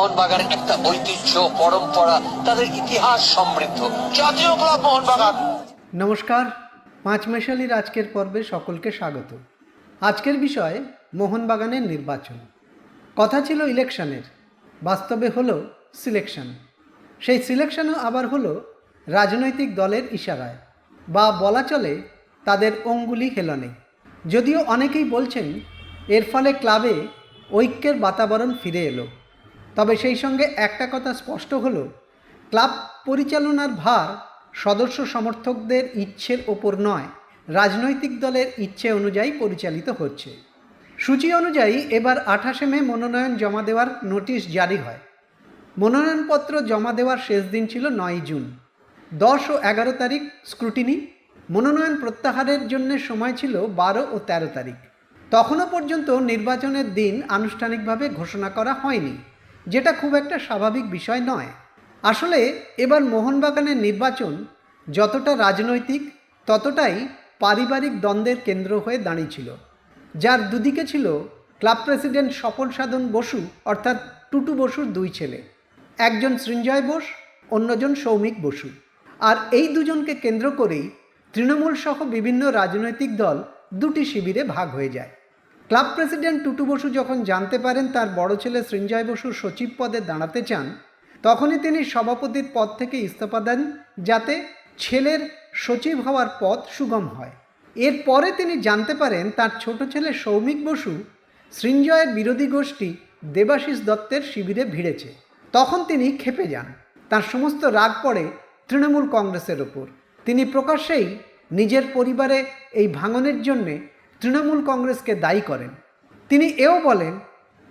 মোহনবাগানের একটা ঐতিহ্য, পরম্পরা, তাদের ইতিহাস সমৃদ্ধ জাতীয় ক্লাব মোহনবাগান। নমস্কার, পাঁচমেশালির আজকের পর্বে সকলকে স্বাগত। আজকের বিষয় মোহনবাগানের নির্বাচন। কথা ছিল ইলেকশনের, বাস্তবে হলো সিলেকশন। সেই সিলেকশনও আবার হলো রাজনৈতিক দলের ইশারায়, বা বলা চলে তাদের অঙ্গুলি হেলনে। যদিও অনেকেই বলছেন এর ফলে ক্লাবে ঐক্যের বাতাবরণ ফিরে এলো, তবে সেই সঙ্গে একটা কথা স্পষ্ট হলো, ক্লাব পরিচালনার ভার সদস্য সমর্থকদের ইচ্ছের ওপর নয়, রাজনৈতিক দলের ইচ্ছে অনুযায়ী পরিচালিত হচ্ছে। সূচি অনুযায়ী এবার 28শে মে মনোনয়ন জমা দেওয়ার নোটিশ জারি হয়। মনোনয়নপত্র জমা দেওয়ার শেষ দিন ছিল 9 জুন। 10 ও 11 তারিখ স্ক্রুটিনি। মনোনয়ন প্রত্যাহারের জন্য সময় ছিল 12 ও 13 তারিখ। তখনও পর্যন্ত নির্বাচনের দিন আনুষ্ঠানিকভাবে ঘোষণা করা হয়নি, যেটা খুব একটা স্বাভাবিক বিষয় নয়। আসলে এবার মোহনবাগানের নির্বাচন যতটা রাজনৈতিক, ততটাই পারিবারিক দ্বন্দ্বের কেন্দ্র হয়ে দাঁড়িয়েছিল, যার দুদিকে ছিল ক্লাব প্রেসিডেন্ট স্বপন সাধন বসু অর্থাৎ টুটু বসুর 2 ছেলে, একজন সৃঞ্জয় বোস, অন্যজন সৌমিক বসু। আর এই দুজনকে কেন্দ্র করেই তৃণমূল সহ বিভিন্ন রাজনৈতিক দল দুটি শিবিরে ভাগ হয়ে যায়। ক্লাব প্রেসিডেন্ট টুটু বসু যখন জানতে পারেন তার বড় ছেলে সৃঞ্জয় বসু সচিব পদে দাঁড়াতে চান, তখনই তিনি সভাপতির পদ থেকে ইস্তফা দেন, যাতে ছেলের সচিব হওয়ার পথ সুগম হয়। এরপরে তিনি জানতে পারেন তার ছোট ছেলে সৌমিক বসু সৃঞ্জয়ের বিরোধী গোষ্ঠী দেবাশিস দত্তের শিবিরে ভিড়েছে। তখন তিনি ক্ষেপে যান। তার সমস্ত রাগ পড়ে তৃণমূল কংগ্রেসের ওপর। তিনি প্রকাশ্যেই নিজের পরিবারে এই ভাঙনের জন্যে তৃণমূল কংগ্রেসকে দায়ী করেন। তিনি এও বলেন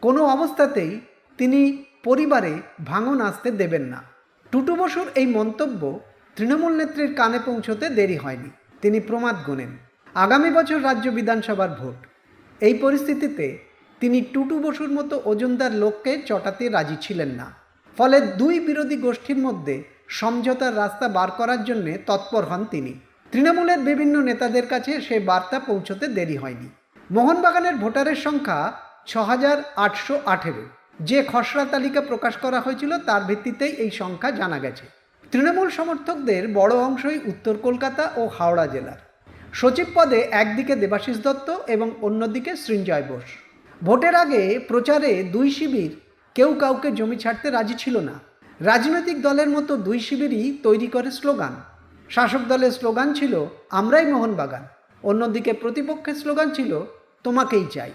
কোনো অবস্থাতেই তিনি পরিবারে ভাঙন আসতে দেবেন না। টুটু বসুর এই মন্তব্য তৃণমূল নেত্রীর কানে পৌঁছতে দেরি হয়নি। তিনি প্রমাদ গোনেন আগামী বছর রাজ্য বিধানসভার ভোট। এই পরিস্থিতিতে তিনি টুটু বসুর মতো ওজনদার লোককে চটাতে রাজি ছিলেন না। ফলে দুই বিরোধী গোষ্ঠীর মধ্যে সমঝোতার রাস্তা বার করার জন্য তৎপর হন তিনি। তৃণমূলের বিভিন্ন নেতাদের কাছে সেই বার্তা পৌঁছতে দেরি হয়নি। মোহনবাগানের ভোটারের সংখ্যা 6818। যে খসড়া তালিকা প্রকাশ করা হয়েছিল তার ভিত্তিতেই এই সংখ্যা জানা গেছে। তৃণমূল সমর্থকদের বড় অংশই উত্তর কলকাতা ও হাওড়া জেলার। সচিব পদে একদিকে দেবাশিস দত্ত এবং অন্যদিকে সৃঞ্জয় বোস। ভোটের আগে প্রচারে দুই শিবির কেউ কাউকে জমি ছাড়তে রাজি ছিল না। রাজনৈতিক দলের মতো দুই শিবিরই তৈরি করে স্লোগান। শাসক দলের স্লোগান ছিল আমরাই মোহনবাগান, অন্যদিকে প্রতিপক্ষের স্লোগান ছিল তোমাকেই চাই।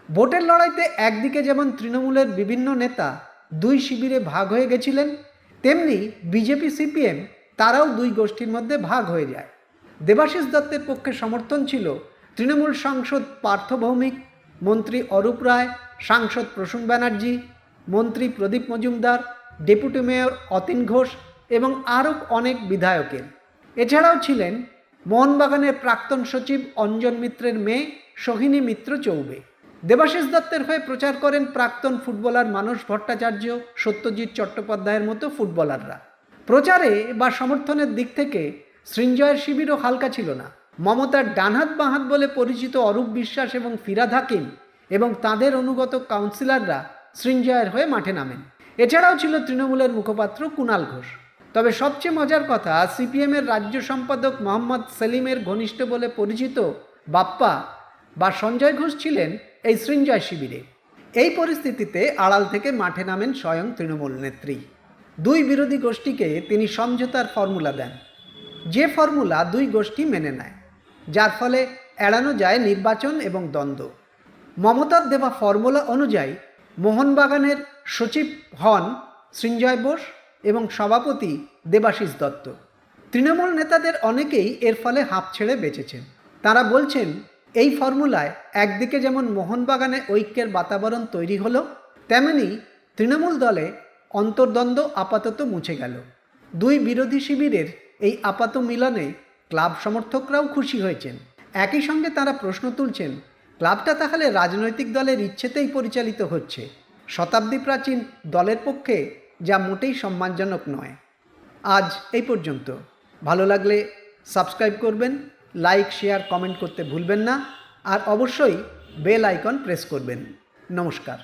ভোটের লড়াইতে একদিকে যেমন তৃণমূলের বিভিন্ন নেতা দুই শিবিরে ভাগ হয়ে গেছিলেন, তেমনি বিজেপি সিপিএম তারাও দুই গোষ্ঠীর মধ্যে ভাগ হয়ে যায়। দেবাশিস দত্তের পক্ষে সমর্থন ছিল তৃণমূল সাংসদ পার্থ ভৌমিক, মন্ত্রী অরূপ রায়, সাংসদ প্রসূন ব্যানার্জি, মন্ত্রী প্রদীপ মজুমদার, ডেপুটি মেয়র অতীন ঘোষ এবং আরও অনেক বিধায়কের। এছাড়াও ছিলেন মোহনবাগানের প্রাক্তন সচিব অঞ্জন মিত্রের মেয়ে সোহিনী মিত্র চৌবে। দেবাশিস দত্তের হয়ে প্রচার করেন প্রাক্তন ফুটবলার মানস ভট্টাচার্য, সত্যজিৎ চট্টোপাধ্যায়ের মতো ফুটবলাররা। প্রচারে বা সমর্থনের দিক থেকে সৃঞ্জয়ের শিবিরও হালকা ছিল না। মমতার ডানহাত বাঁহাত বলে পরিচিত অরূপ বিশ্বাস এবং ফিরাদ হাকিম এবং তাঁদের অনুগত কাউন্সিলররা সৃঞ্জয়ের হয়ে মাঠে নামেন। এছাড়াও ছিল তৃণমূলের মুখপাত্র কুণাল ঘোষ। তবে সবচেয়ে মজার কথা, সিপিএমের রাজ্য সম্পাদক মোহাম্মদ সেলিমের ঘনিষ্ঠ বলে পরিচিত বাপ্পা বা সঞ্জয় ঘোষ ছিলেন এই সৃঞ্জয় শিবিরে। এই পরিস্থিতিতে আড়াল থেকে মাঠে নামেন স্বয়ং তৃণমূল নেত্রী। দুই বিরোধী গোষ্ঠীকে তিনি সমঝোতার ফর্মুলা দেন, যে ফর্মুলা দুই গোষ্ঠী মেনে নেয়, যার ফলে এড়ানো যায় নির্বাচন এবং দ্বন্দ্ব। মমতার দেওয়া ফর্মুলা অনুযায়ী মোহনবাগানের সচিব হন সৃঞ্জয় বোস এবং সভাপতি দেবাশিস দত্ত। তৃণমূল নেতাদের অনেকেই এর ফলে হাঁপ ছেড়ে বেঁচেছেন। তারা বলছেন এই ফর্মুলায় একদিকে যেমন মোহনবাগানে ঐক্যের বাতাবরণ তৈরি হলো, তেমনি তৃণমূল দলে অন্তর্দ্বন্দ্ব আপাতত মুছে গেল। দুই বিরোধী শিবিরের এই আপাত মিলনে ক্লাব সমর্থকরাও খুশি হয়েছেন। একই সঙ্গে তারা প্রশ্ন তুলছেন, ক্লাবটা তাহলে রাজনৈতিক দলের ইচ্ছেতেই পরিচালিত হচ্ছে। শতাব্দী প্রাচীন দলের পক্ষে যা মোটেই সম্মানজনক নয়। আজ এই পর্যন্ত। ভালো লাগলে সাবস্ক্রাইব করবেন, লাইক, শেয়ার, কমেন্ট করতে ভুলবেন না, আর অবশ্যই বেল আইকন প্রেস করবেন। নমস্কার।